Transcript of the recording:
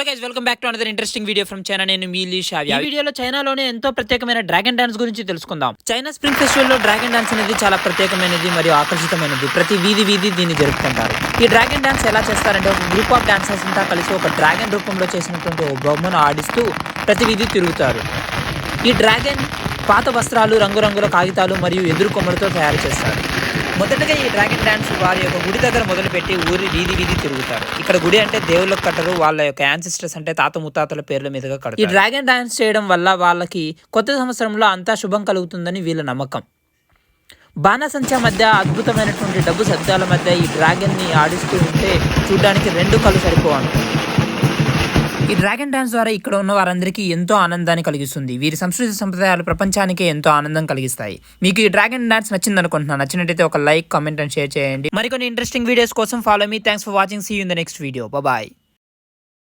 Hello guys, welcome back to another interesting video from China. నేను మీ లీ షావ్యా. ఈ వీడియోలో చైనాలోనే ఎంతో ప్రత్యేకమైన డ్రాగన్ డాన్స్ గురించి తెలుసుకుందాం. చైనా స్ప్రింగ్ ఫెస్టివల్ లో డ్రాగన్ డాన్స్ అనేది చాలా ప్రత్యేకమైనది మరియు ఆకర్షితమైనది. ప్రతి వీధి దీన్ని జరుపుకుంటారు. ఈ డ్రాగన్ డాన్స్ ఎలా చేస్తారంటే, ఒక గ్రూప్ ఆఫ్ డాన్సర్స్ అంతా కలిసి ఒక డ్రాగన్ రూపంలో చేసినటువంటి ఒక బొమ్మను ఆడిస్తూ ప్రతి వీధి తిరుగుతారు. ఈ డ్రాగన్ పాత వస్త్రాలు, రంగురంగుల కాగితాలు మరియు ఎదురు కొమ్మలతో తయారు చేస్తారు. మొదటగా ఈ డ్రాగన్ డాన్స్ వారి యొక్క గుడి దగ్గర మొదలుపెట్టి ఊరి వీధి తిరుగుతారు. ఇక్కడ గుడి అంటే దేవుళ్ళకి కట్టరు, వాళ్ళ యొక్క యాన్సిస్టర్స్ అంటే తాత ముత్తాతల పేర్ల మీదుగా కడతారు. ఈ డ్రాగన్ డాన్స్ చేయడం వల్ల వాళ్ళకి కొత్త సంవత్సరంలో అంతా శుభం కలుగుతుందని వీళ్ళ నమ్మకం. బాణసంచా మధ్య అద్భుతమైనటువంటి డబ్బు శబ్దాల మధ్య ఈ డ్రాగన్ ని ఆడిస్తూ ఉంటే చూడడానికి రెండు కళ్ళు సరిపోవాలి. ఈ డ్రాగన్ డాన్స్ ద్వారా ఇక్కడ ఉన్న వారందరికీ ఎంతో ఆనందాన్ని కలిగిస్తుంది. వీరి సంస్కృతి సంప్రదాయాలు ప్రపంచానికి ఎంతో ఆనందం కలిగిస్తాయి. మీకు ఈ డ్రాగన్ డాన్స్ నచ్చింది అనుకుంటున్నాను. నచ్చినట్టయితే ఒక లైక్, కామెంట్ అండ్ షేర్ చేయండి. మరికొన్ని ఇంట్రెస్టింగ్ వీడియోస్ కోసం follow me. Thanks for watching. See you in the next video. Bye.